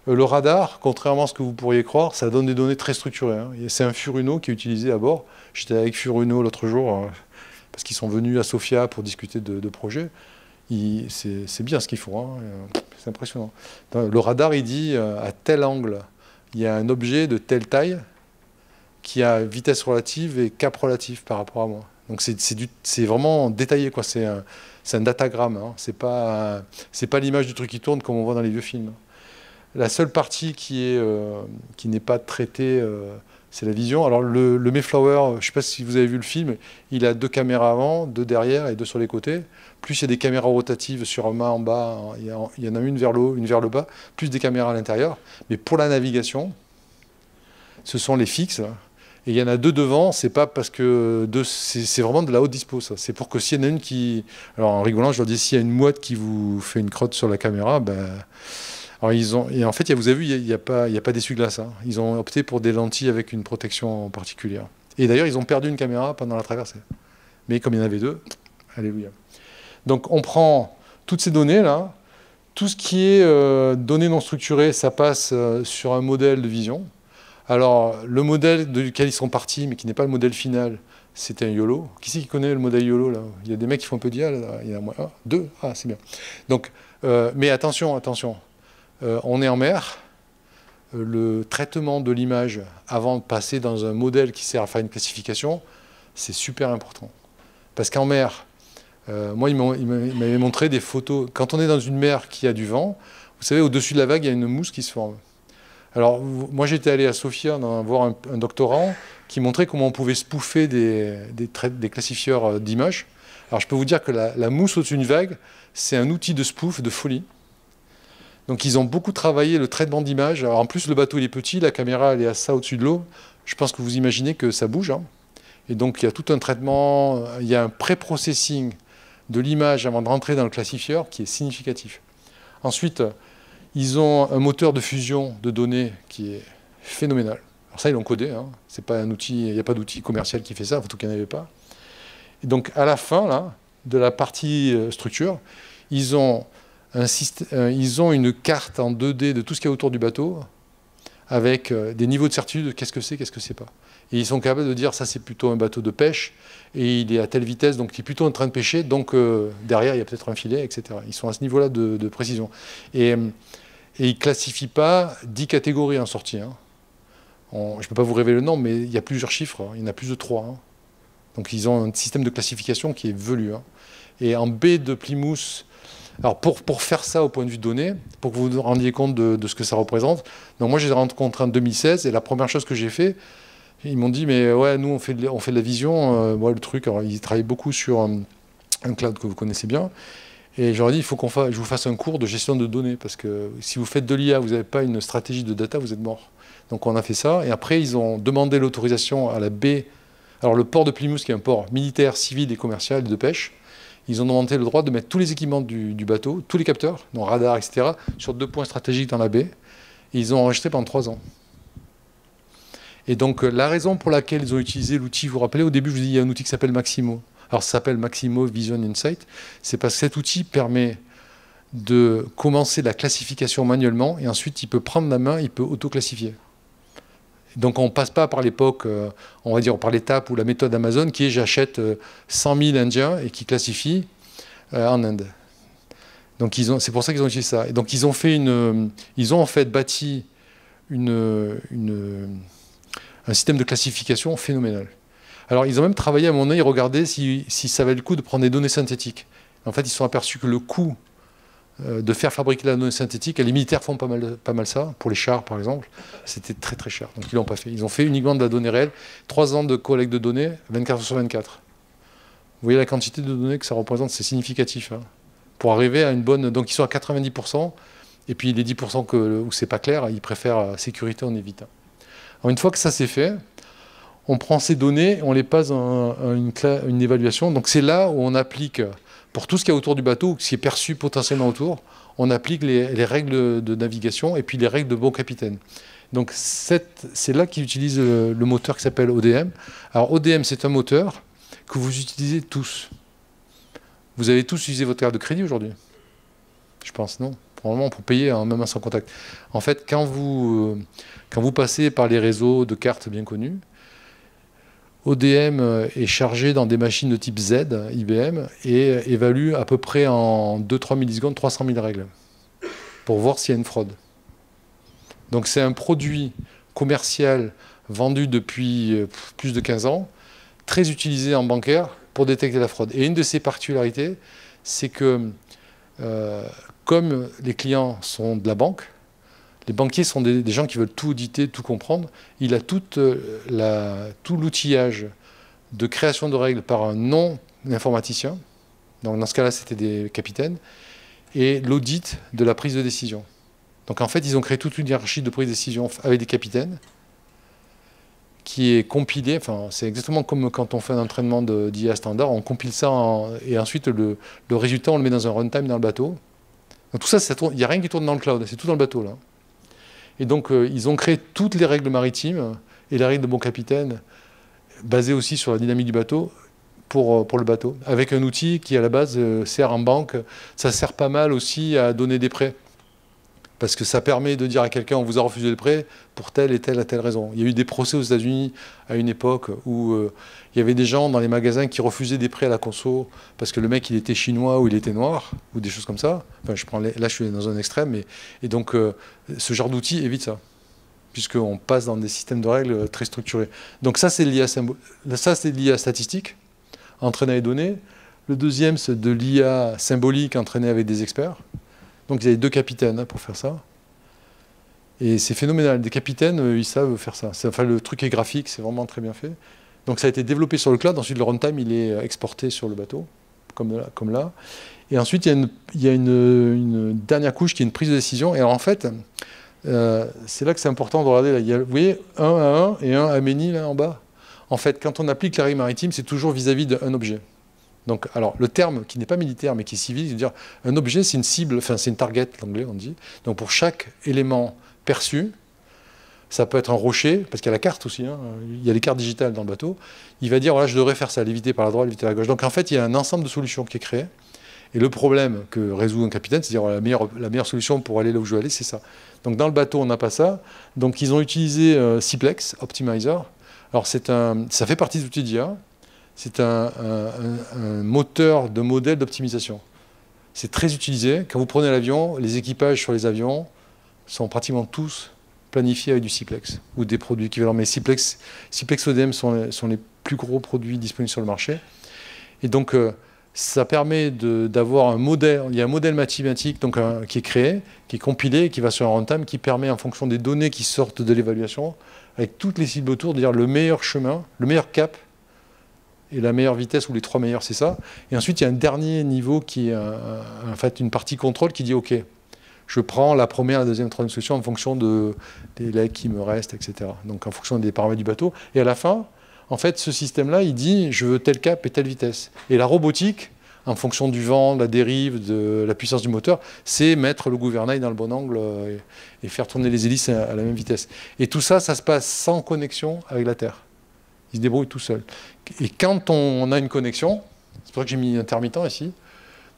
A: Le radar, contrairement à ce que vous pourriez croire, ça donne des données très structurées. C'est un Furuno qui est utilisé à bord. J'étais avec Furuno l'autre jour, parce qu'ils sont venus à Sofia pour discuter de projets. C'est bien ce qu'ils font, c'est impressionnant. Le radar, il dit, à tel angle, il y a un objet de telle taille qui a vitesse relative et cap relatif par rapport à moi. Donc c'est vraiment détaillé, quoi. C'est un datagramme. C'est pas l'image du truc qui tourne comme on voit dans les vieux films. La seule partie qui n'est pas traitée, c'est la vision. Alors le Mayflower, je ne sais pas si vous avez vu le film, il a 2 caméras avant, 2 derrière et 2 sur les côtés. Plus il y a des caméras rotatives sur un mât en bas, il y en a une vers le haut, une vers le bas, plus des caméras à l'intérieur. Mais pour la navigation, ce sont les fixes. Et il y en a 2 devant, c'est pas parce que c'est vraiment de la haute dispo, ça. C'est pour que s'il y en a une qui... Alors en rigolant, je leur dis, s'il y a une mouette qui vous fait une crotte sur la caméra, ben... Alors et en fait, vous avez vu, il n'y a pas d'essuie-glace. Ils ont opté pour des lentilles avec une protection particulière. Et d'ailleurs, ils ont perdu une caméra pendant la traversée. Mais comme il y en avait 2, alléluia. Donc on prend toutes ces données-là, tout ce qui est données non structurées, ça passe sur un modèle de vision. Alors, le modèle duquel ils sont partis, mais qui n'est pas le modèle final, c'était un YOLO. Qui c'est qui connaît le modèle YOLO là? Il y a des mecs qui font un peu d'IA, il y en a moins. 2, c'est bien. Donc, mais attention, on est en mer. Le traitement de l'image avant de passer dans un modèle qui sert à faire une classification, c'est super important. Parce qu'en mer, moi, il m'avait montré des photos. Quand on est dans une mer qui a du vent, vous savez, au-dessus de la vague, il y a une mousse qui se forme. Alors, moi, j'étais allé à Sofia voir un doctorant qui montrait comment on pouvait spoofer des classifieurs d'images. Alors, je peux vous dire que la mousse au-dessus d'une vague, c'est un outil de spoof de folie. Donc, ils ont beaucoup travaillé le traitement d'images. Alors, en plus, le bateau, il est petit, la caméra, elle est à ça au-dessus de l'eau. Je pense que vous imaginez que ça bouge. Et donc, il y a tout un traitement, il y a un pré-processing de l'image avant de rentrer dans le classifieur qui est significatif. Ensuite, ils ont un moteur de fusion de données qui est phénoménal. Alors ça, ils l'ont codé. C'est pas un outil, il n'y a pas d'outil commercial qui fait ça, surtout qu'il n'y en avait pas. Et donc, à la fin là, de la partie structure, ils ont une carte en 2D de tout ce qu'il y a autour du bateau, avec des niveaux de certitude, qu'est-ce que c'est pas. Et ils sont capables de dire, ça c'est plutôt un bateau de pêche, et il est à telle vitesse, donc il est plutôt en train de pêcher, donc derrière il y a peut-être un filet, etc. Ils sont à ce niveau-là de précision. Et ils ne classifient pas 10 catégories en sortie. Je ne peux pas vous révéler le nom, mais il y a plusieurs chiffres, il y en a plus de 3. Donc ils ont un système de classification qui est velu. Et en baie de Plymouth, alors pour faire ça au point de vue données, pour que vous vous rendiez compte de ce que ça représente, donc moi je les ai rencontrés en 2016, et la première chose que j'ai fait, ils m'ont dit, mais ouais, nous on fait de la vision, moi le truc, alors ils travaillent beaucoup sur un cloud que vous connaissez bien, Et j'aurais dit, il faut je vous fasse un cours de gestion de données, parce que si vous faites de l'IA, vous n'avez pas une stratégie de data, vous êtes mort. Donc on a fait ça, et après ils ont demandé l'autorisation à la baie, alors le port de Plymouth, qui est un port militaire, civil et commercial de pêche, ils ont demandé le droit de mettre tous les équipements du bateau, tous les capteurs, donc radar, etc., sur 2 points stratégiques dans la baie, et ils ont enregistré pendant 3 ans. Et donc la raison pour laquelle ils ont utilisé l'outil, vous vous rappelez, au début je vous dis, il y a un outil qui s'appelle Maximo. Alors ça s'appelle Maximo Vision Insight, c'est parce que cet outil permet de commencer la classification manuellement, et ensuite il peut prendre la main, il peut auto-classifier. Donc on ne passe pas par l'époque, on va dire par l'étape ou la méthode Amazon qui est j'achète 100 000 Indiens et qui classifie en Inde. Donc c'est pour ça qu'ils ont utilisé ça. Et donc ils ont en fait bâti un système de classification phénoménal. Alors ils ont même travaillé à mon œil, regarder si ça valait le coup de prendre des données synthétiques. En fait ils se sont aperçus que le coût de faire fabriquer la donnée synthétique, et les militaires font pas mal ça, pour les chars par exemple, c'était très très cher, donc ils l'ont pas fait. Ils ont fait uniquement de la donnée réelle, 3 ans de collecte de données, 24 sur 24. Vous voyez la quantité de données que ça représente, c'est significatif. Hein, pour arriver à une bonne... Donc ils sont à 90%, et puis les 10% où c'est pas clair, ils préfèrent sécurité, on évite. Alors une fois que ça c'est fait, on prend ces données, on les passe à une évaluation, donc c'est là où on applique... Pour tout ce qu'il y a autour du bateau, ce qui est perçu potentiellement autour, on applique les règles de navigation et puis les règles de bon capitaine. Donc c'est là qu'ils utilisent le moteur qui s'appelle ODM. Alors ODM, c'est un moteur que vous utilisez tous. Vous avez tous utilisé votre carte de crédit aujourd'hui? Je pense, non? Probablement pour payer même sans contact. En fait, quand vous passez par les réseaux de cartes bien connus, ODM est chargé dans des machines de type Z, IBM, et évalue à peu près en 2-3 millisecondes 300 000 règles pour voir s'il y a une fraude. Donc c'est un produit commercial vendu depuis plus de 15 ans, très utilisé en bancaire pour détecter la fraude. Et une de ses particularités, c'est que comme les clients sont de la banque, les banquiers sont des gens qui veulent tout auditer, tout comprendre. Il a tout l'outillage de création de règles par un non-informaticien. Donc dans ce cas-là, c'était des capitaines. Et l'audit de la prise de décision. Donc en fait, ils ont créé toute une hiérarchie de prise de décision avec des capitaines qui est compilée. Enfin, c'est exactement comme quand on fait un entraînement d'IA standard. On compile ça et ensuite le résultat, on le met dans un runtime dans le bateau. Donc tout ça, il n'y a rien qui tourne dans le cloud. C'est tout dans le bateau, là. Et donc, ils ont créé toutes les règles maritimes et les règles de bon capitaine, basées aussi sur la dynamique du bateau, pour le bateau, avec un outil qui, à la base, sert en banque. Ça sert pas mal aussi à donner des prêts. Parce que ça permet de dire à quelqu'un, on vous a refusé le prêt pour telle et telle raison. Il y a eu des procès aux États-Unis à une époque où il y avait des gens dans les magasins qui refusaient des prêts à la conso parce que le mec, il était chinois ou il était noir, ou des choses comme ça. Enfin, là, je suis dans un extrême. Et donc, ce genre d'outil évite ça, puisqu'on passe dans des systèmes de règles très structurés. Donc ça, c'est l'IA statistique, entraînée avec données. Le deuxième, c'est de l'IA symbolique, entraînée avec des experts. Donc ils avaient 2 capitaines pour faire ça. Et c'est phénoménal. Des capitaines, ils savent faire ça. Enfin, le truc est graphique, c'est vraiment très bien fait. Donc ça a été développé sur le cloud. Ensuite, le runtime, il est exporté sur le bateau, comme là. Et ensuite, il y a une dernière couche qui est une prise de décision. Et alors en fait, c'est là que c'est important de regarder. Là. Vous voyez, 1 à 1 et 1 à Méni, là en bas. En fait, quand on applique la règle maritime, c'est toujours vis-à-vis d'un objet. Donc, alors, le terme qui n'est pas militaire mais qui est civil, c'est-à-dire un objet, c'est une cible, enfin c'est une target, l'anglais on dit. Donc pour chaque élément perçu, ça peut être un rocher, parce qu'il y a la carte aussi, hein, il y a les cartes digitales dans le bateau, il va dire, voilà, je devrais faire ça, l'éviter par la droite, l'éviter par la gauche. Donc en fait, il y a un ensemble de solutions qui est créé, et le problème que résout un capitaine, c'est-à-dire voilà, la meilleure solution pour aller là où je veux aller, c'est ça. Donc dans le bateau, on n'a pas ça. Donc ils ont utilisé Ciplex Optimizer. Alors ça fait partie des outils d'IA. C'est un moteur de modèle d'optimisation. C'est très utilisé. Quand vous prenez l'avion, les équipages sur les avions sont pratiquement tous planifiés avec du Ciplex ou des produits équivalents. Mais Ciplex ODM sont les plus gros produits disponibles sur le marché. Et donc, ça permet d'avoir un modèle. Il y a un modèle mathématique donc, qui est créé, qui est compilé, qui va sur un runtime, qui permet, en fonction des données qui sortent de l'évaluation, avec toutes les cibles autour, de dire le meilleur chemin, le meilleur cap, et la meilleure vitesse, ou les 3 meilleurs, c'est ça. Et ensuite, il y a un dernier niveau qui est en fait une partie contrôle qui dit, OK, je prends la première, la deuxième, la troisième solution en fonction des legs qui me restent, etc. Donc en fonction des paramètres du bateau. Et à la fin, en fait, ce système-là, il dit, je veux tel cap et telle vitesse. Et la robotique, en fonction du vent, de la dérive, de la puissance du moteur, c'est mettre le gouvernail dans le bon angle et faire tourner les hélices à la même vitesse. Et tout ça, ça se passe sans connexion avec la Terre. Il se débrouille tout seul. Et quand on a une connexion, c'est pour ça que j'ai mis intermittent ici,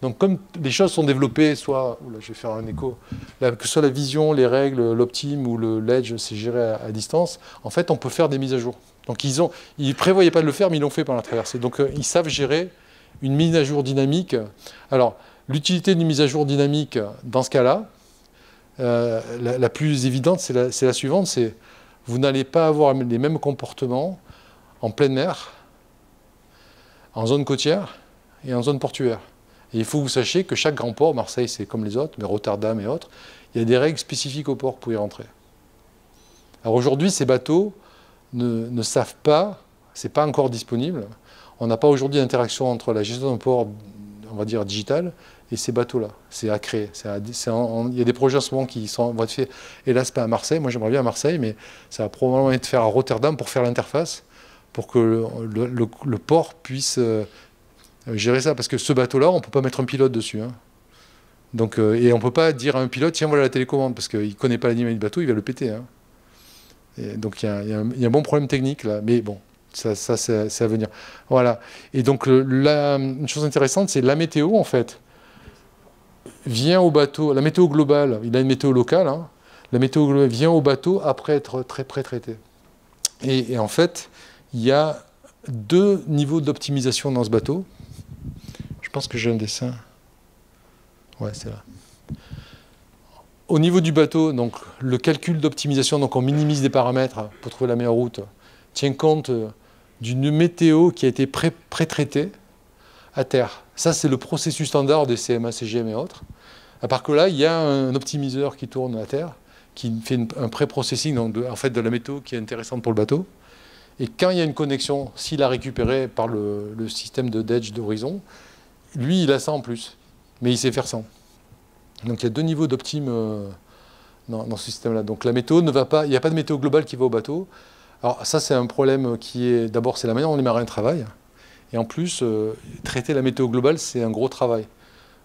A: donc comme les choses sont développées, soit, oula, je vais faire un écho, que ce soit la vision, les règles, l'optime ou l'edge, c'est géré à distance, en fait, on peut faire des mises à jour. Donc ils ne prévoyaient pas de le faire, mais ils l'ont fait pendant la traversée. Donc ils savent gérer une mise à jour dynamique. Alors, l'utilité d'une mise à jour dynamique, dans ce cas-là, la plus évidente, c'est la suivante, c'est vous n'allez pas avoir les mêmes comportements en pleine mer, en zone côtière et en zone portuaire. Et il faut que vous sachiez que chaque grand port, Marseille c'est comme les autres, mais Rotterdam et autres, il y a des règles spécifiques au port pour y rentrer. Alors aujourd'hui, ces bateaux ne savent pas, c'est pas encore disponible, on n'a pas aujourd'hui d'interaction entre la gestion d'un port, on va dire digital, et ces bateaux-là. C'est à créer. Il y a des projets en ce moment qui vont être faits, hélas pas à Marseille, moi j'aimerais bien à Marseille, mais ça va probablement être fait à Rotterdam pour faire l'interface, pour que le port puisse gérer ça. Parce que ce bateau-là, on ne peut pas mettre un pilote dessus. Hein. Donc, et on ne peut pas dire à un pilote, tiens, voilà la télécommande, parce qu'il ne connaît pas la dynamique du bateau, il va le péter. Hein. Et donc il y a un bon problème technique là, mais bon, ça c'est à venir. Voilà. Et donc une chose intéressante, c'est la météo en fait vient au bateau. La météo globale, il a une météo locale. Hein, la météo globale vient au bateau après être très pré-traité. Et en fait, il y a 2 niveaux d'optimisation dans ce bateau. Je pense que j'ai un dessin. Ouais, c'est là. Au niveau du bateau, donc, le calcul d'optimisation, donc on minimise des paramètres pour trouver la meilleure route, tient compte d'une météo qui a été pré-traitée à terre. Ça, c'est le processus standard des CMA, CGM et autres. À part que là, il y a un optimiseur qui tourne à terre, qui fait un pré-processing en fait, de la météo qui est intéressante pour le bateau. Et quand il y a une connexion, s'il a récupéré par le système de d'edge d'horizon, lui, il a ça en plus. Mais il sait faire sans. Donc il y a 2 niveaux d'optime dans ce système-là. Donc la météo ne va pas, il n'y a pas de météo globale qui va au bateau. Alors ça, c'est un problème qui est, d'abord, c'est la manière dont les marins travaillent. Et en plus, traiter la météo globale, c'est un gros travail.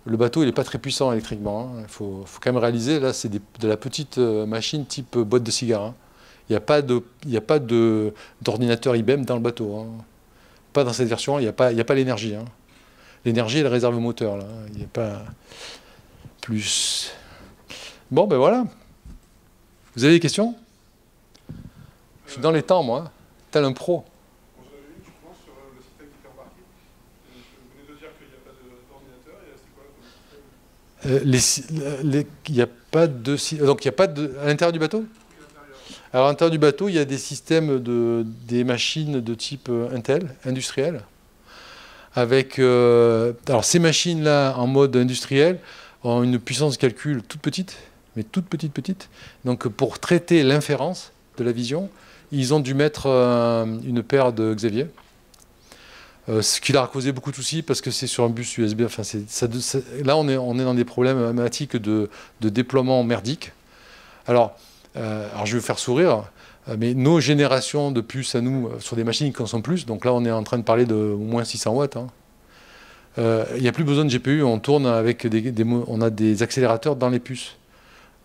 A: Le bateau, il n'est pas très puissant électriquement. Hein. Il faut quand même réaliser, là, c'est de la petite machine type boîte de cigares. Hein. Il n'y a pas d'ordinateur IBM dans le bateau. Hein. Pas dans cette version, il n'y a pas l'énergie. Hein. L'énergie, elle réserve au moteur. Là. Il n'y a pas plus. Bon, ben voilà. Vous avez des questions? Je suis dans les temps, moi. Tel un pro.
B: J'en avais une, justement, sur le système qui était embarqué. Vous venez de dire qu'il n'y a pas d'ordinateur. C'est quoi comme système?
A: Il n'y a pas de... Donc, il n'y a pas de... À l'intérieur du bateau? Alors, à l'intérieur du bateau, il y a des systèmes des machines de type Intel, industriel. Avec... alors, ces machines-là, en mode industriel, ont une puissance de calcul toute petite, mais toute petite. Donc, pour traiter l'inférence de la vision, ils ont dû mettre une paire de Xavier. Ce qui leur a causé beaucoup de soucis parce que c'est sur un bus USB. Enfin, là, on est dans des problématiques de déploiement merdique. Alors, je vais vous faire sourire, mais nos générations de puces à nous, sur des machines qui en sont plus, donc là, on est en train de parler de au moins 600 watts. Hein. Il n'y a plus besoin de GPU, on tourne avec on a des accélérateurs dans les puces.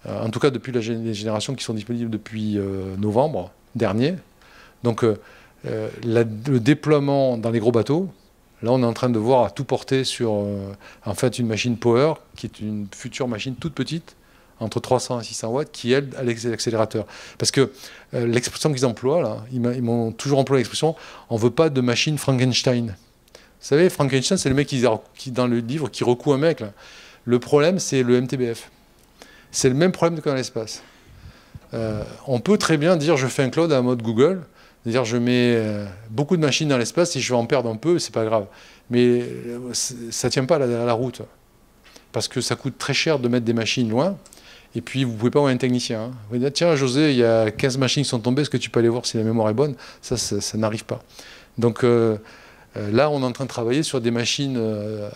A: En tout cas, depuis les générations qui sont disponibles depuis novembre dernier. Donc, le déploiement dans les gros bateaux, là, on est en train de voir à tout porter sur en fait une machine Power, qui est une future machine toute petite, entre 300 et 600 watts, qui aide à l'accélérateur. Parce que l'expression qu'ils emploient, là, ils m'ont toujours employé l'expression « on ne veut pas de machine Frankenstein ». Vous savez, Frankenstein, c'est le mec qui, dans le livre, qui recoue un mec. Là. Le problème, c'est le MTBF. C'est le même problème que dans l'espace. On peut très bien dire je fais un cloud à mode Google, c'est-à-dire je mets beaucoup de machines dans l'espace et je vais en perdre un peu, c'est pas grave. Mais ça ne tient pas à la route. Parce que ça coûte très cher de mettre des machines loin. Et puis, vous ne pouvez pas avoir un technicien. Hein. Vous dites, tiens, José, il y a 15 machines qui sont tombées, est-ce que tu peux aller voir si la mémoire est bonne? Ça n'arrive pas. Donc, Là, on est en train de travailler sur des machines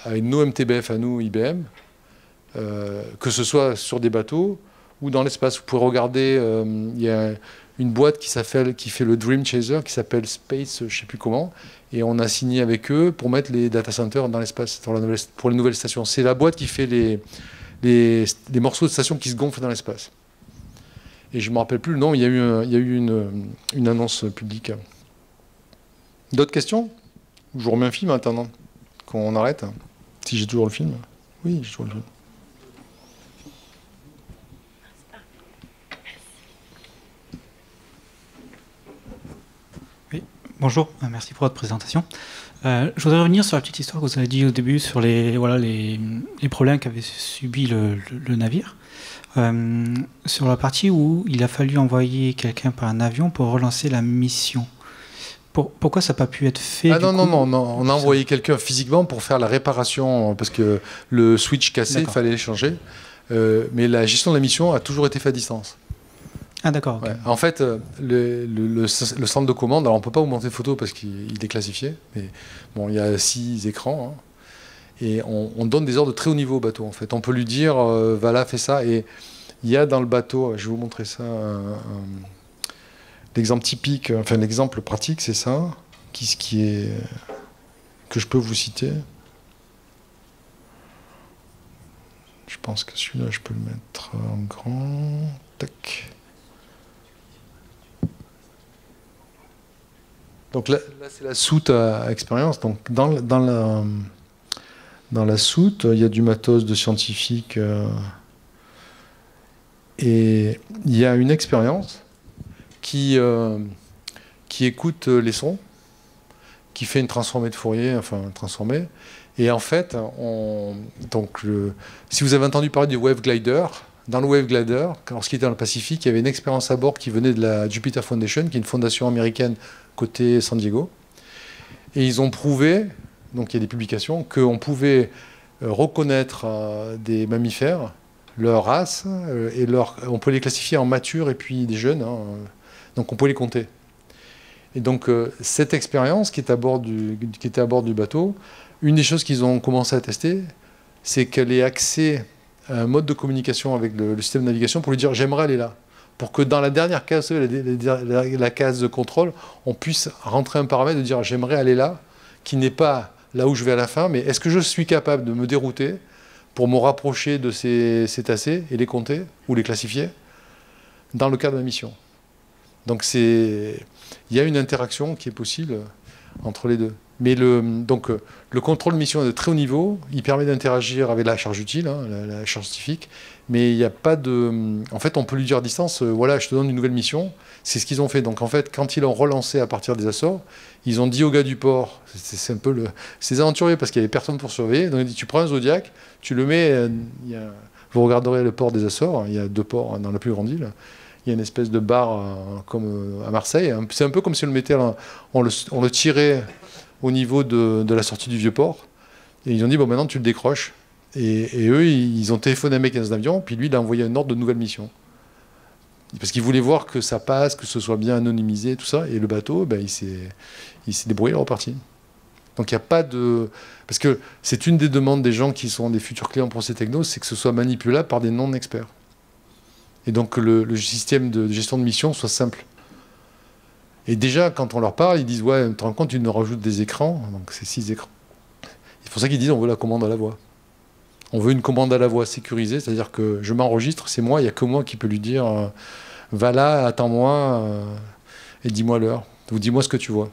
A: avec nos MTBF à nous, IBM, que ce soit sur des bateaux ou dans l'espace. Vous pouvez regarder, il y a une boîte qui fait le Dream Chaser, qui s'appelle Space, je ne sais plus comment, et on a signé avec eux pour mettre les data centers dans l'espace pour les nouvelles stations. C'est la boîte qui fait les morceaux de stations qui se gonflent dans l'espace. Et je ne me rappelle plus le nom, il y a eu une annonce publique. D'autres questions? Je vous remets un film en attendant qu'on arrête. Si j'ai toujours le film. Oui, j'ai toujours le film.
C: Oui, bonjour, merci pour votre présentation. Je voudrais revenir sur la petite histoire que vous avez dit au début sur les problèmes qu'avait subi le navire. Sur la partie où il a fallu envoyer quelqu'un par un avion pour relancer la mission. Pourquoi ça n'a pas pu être fait?
A: Non, on a envoyé quelqu'un physiquement pour faire la réparation, parce que le switch cassé, il fallait le changer. Mais la gestion de la mission a toujours été faite à distance.
C: Ah d'accord. Okay.
A: Ouais. En fait, le centre de commande, alors on ne peut pas vous montrer de photos parce qu'il est classifié, mais bon, il y a 6 écrans, hein, et on donne des ordres de très haut niveau au bateau. En fait, on peut lui dire, va là, fais ça, et il y a dans le bateau, je vais vous montrer ça, l'exemple typique, enfin l'exemple pratique, c'est ça, que je peux vous citer. Je pense que celui-là, je peux le mettre en grand. Tac. Donc là c'est la soute à expérience. Donc dans la soute, il y a du matos de scientifiques et il y a une expérience qui écoute les sons, qui fait une transformée de Fourier, enfin transformée. Et en fait, si vous avez entendu parler du Wave Glider, dans le Wave Glider, lorsqu'il était dans le Pacifique, il y avait une expérience à bord qui venait de la Jupiter Foundation, qui est une fondation américaine côté San Diego. Et ils ont prouvé, donc il y a des publications, qu'on pouvait reconnaître des mammifères, leur race, et on peut les classifier en matures et puis des jeunes. Hein, donc on peut les compter. Et donc cette expérience qui était à bord du bateau, une des choses qu'ils ont commencé à tester, c'est qu'elle ait accès à un mode de communication avec le système de navigation pour lui dire « j'aimerais aller là ». Pour que dans la dernière case, la case de contrôle, on puisse rentrer un paramètre de dire « j'aimerais aller là », qui n'est pas là où je vais à la fin, mais est-ce que je suis capable de me dérouter pour me rapprocher de ces cétacés et les compter ou les classifier dans le cadre de la mission. Donc il y a une interaction qui est possible entre les deux. Mais le contrôle de mission est de très haut niveau, il permet d'interagir avec la charge utile, hein, la charge scientifique, mais il n'y a pas de... En fait, on peut lui dire à distance, voilà, je te donne une nouvelle mission, c'est ce qu'ils ont fait. Donc en fait, quand ils l'ont relancé à partir des Açores, ils ont dit aux gars du port, c'est un peu c'est aventurier parce qu'il n'y avait personne pour surveiller, donc ils ont dit, tu prends un Zodiac, tu le mets, vous regarderez le port des Açores, il y a 2 ports dans la plus grande île, il y a une espèce de bar comme à Marseille, c'est un peu comme si on le mettait, on le tirait au niveau de la sortie du Vieux-Port. Et ils ont dit, bon, maintenant, tu le décroches. Et eux, ils ont téléphoné à un mec dans un avion, puis lui, il a envoyé un ordre de nouvelle mission. Parce qu'ils voulaient voir que ça passe, que ce soit bien anonymisé, tout ça. Et le bateau, ben, il s'est débrouillé, il est reparti. Donc, il n'y a pas de... Parce que c'est une des demandes des gens qui sont des futurs clients pour ces technos, c'est que ce soit manipulable par des non-experts. Et donc, que le système de gestion de mission soit simple. Et déjà, quand on leur parle, ils disent « Ouais, tu te rends compte, ils nous rajoutent des écrans. » Donc, c'est 6 écrans. C'est pour ça qu'ils disent « On veut la commande à la voix. » On veut une commande à la voix sécurisée, c'est-à-dire que je m'enregistre, c'est moi, il n'y a que moi qui peux lui dire « Va là, attends-moi, et dis-moi l'heure. Ou dis-moi ce que tu vois. »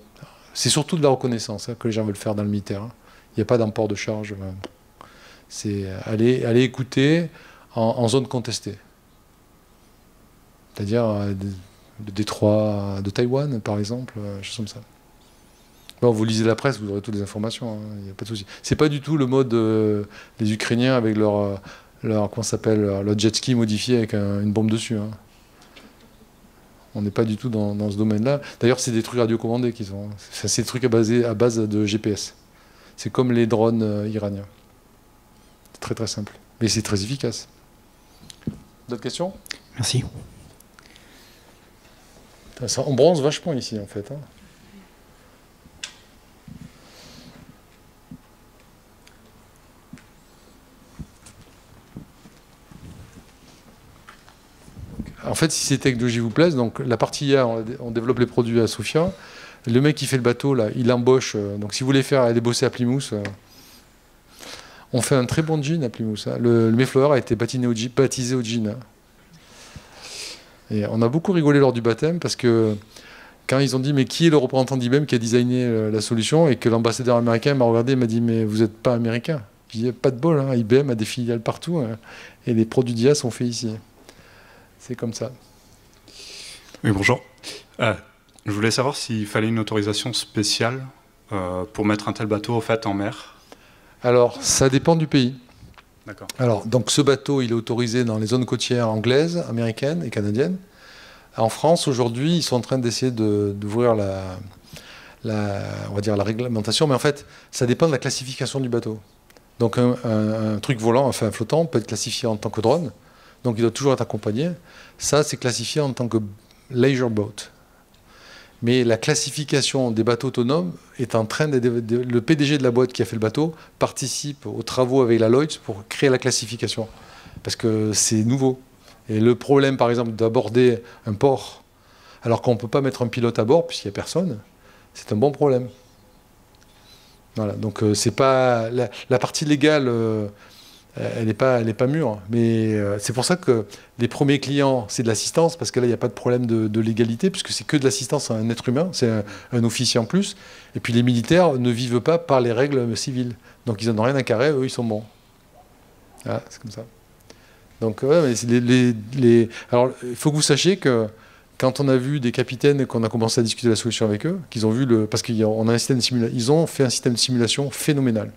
A: C'est surtout de la reconnaissance que les gens veulent faire dans le militaire. Il n'y a pas d'import de charge. C'est aller écouter en zone contestée. C'est-à-dire... le détroit de Taïwan, par exemple, choses comme ça. Bon, vous lisez la presse, vous aurez toutes les informations, il n'y a pas de souci. C'est pas du tout le mode des Ukrainiens avec leur comment ça s'appelle, leur jet ski modifié avec une bombe dessus. Hein. On n'est pas du tout dans ce domaine-là. D'ailleurs, c'est des trucs radiocommandés qui sont. C'est des trucs à base de GPS. C'est comme les drones iraniens. C'est très très simple, mais c'est très efficace. D'autres questions?
C: Merci.
A: Ça, on bronze vachement ici, en fait. Hein. en fait, si ces technologies vous plaisent, donc la partie IA, on développe les produits à Sofia. Le mec qui fait le bateau, là, il embauche. Donc si vous voulez aller bosser à Plymouth, on fait un très bon jean à Plymouth. Hein. Le Mayflower a été baptisé au jean. Hein. Et on a beaucoup rigolé lors du baptême parce que quand ils ont dit mais qui est le représentant d'IBM qui a designé la solution et que l'ambassadeur américain m'a regardé et m'a dit mais vous n'êtes pas américain. J'ai dit pas de bol, hein. IBM a des filiales partout hein, et les produits d'IA sont faits ici. C'est comme ça.
D: Oui, bonjour. Je voulais savoir s'il fallait une autorisation spéciale pour mettre un tel bateau au fait en mer.
A: Alors, ça dépend du pays.
D: D'accord.
A: Alors, donc ce bateau, il est autorisé dans les zones côtières anglaises, américaines et canadiennes. En France, aujourd'hui, ils sont en train d'essayer d'ouvrir on va dire la réglementation, mais en fait, ça dépend de la classification du bateau. Donc, un truc volant, enfin un flottant, peut être classifié en tant que drone. Donc, il doit toujours être accompagné. Ça, c'est classifié en tant que leisure boat. Mais la classification des bateaux autonomes est en train de... Le PDG de la boîte qui a fait le bateau participe aux travaux avec la Lloyd's pour créer la classification. Parce que c'est nouveau. Et le problème, par exemple, d'aborder un port alors qu'on ne peut pas mettre un pilote à bord puisqu'il n'y a personne, c'est un bon problème. Voilà. Donc, c'est pas... La partie légale... elle n'est pas mûre. Mais c'est pour ça que les premiers clients, c'est de l'assistance, parce que là, il n'y a pas de problème de légalité, puisque c'est que de l'assistance à un être humain, c'est un officier en plus. Et puis les militaires ne vivent pas par les règles civiles. Donc ils n'en ont rien à carrer, eux, ils sont bons. Voilà, c'est comme ça. Donc, ouais, mais alors, il faut que vous sachiez que quand on a vu des capitaines et qu'on a commencé à discuter de la solution avec eux, qu'ils ont vu parce qu'on a un système de simulation, ils ont fait un système de simulation phénoménal.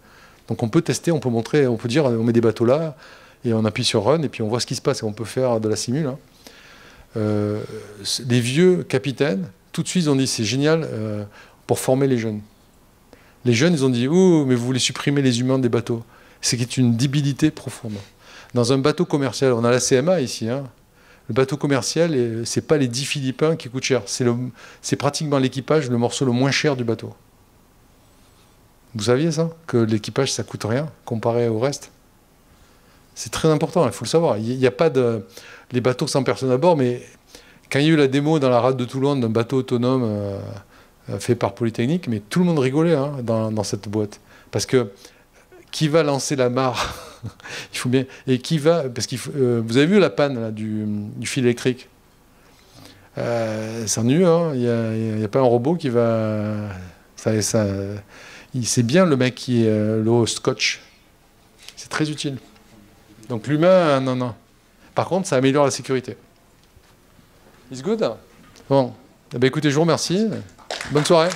A: Donc on peut tester, on peut montrer, on peut dire on met des bateaux là et on appuie sur Run et puis on voit ce qui se passe et on peut faire de la simule. Hein. Les vieux capitaines, tout de suite ils ont dit c'est génial pour former les jeunes. Les jeunes ils ont dit oh mais vous voulez supprimer les humains des bateaux. C'est une débilité profonde. Dans un bateau commercial, on a la CMA ici. Hein. Le bateau commercial, c'est pas les 10 Philippins qui coûtent cher. C'est pratiquement l'équipage, le morceau le moins cher du bateau. Vous saviez ça? Que l'équipage, ça coûte rien comparé au reste? C'est très important, il faut le savoir. Il n'y a pas les bateaux sans personne à bord, mais quand il y a eu la démo dans la rade de Toulon d'un bateau autonome fait par Polytechnique, mais tout le monde rigolait hein, dans cette boîte. Parce que qui va lancer la mare? Il faut bien. Et qui va. Parce vous avez vu la panne là, du fil électrique? C'est ennuyeux, hein. Il n'y a pas un robot qui va. C'est bien le mec qui est le scotch. C'est très utile. Donc l'humain, non. Par contre, ça améliore la sécurité. Is good? Bon. Eh bien, écoutez, je vous remercie. Bonne soirée.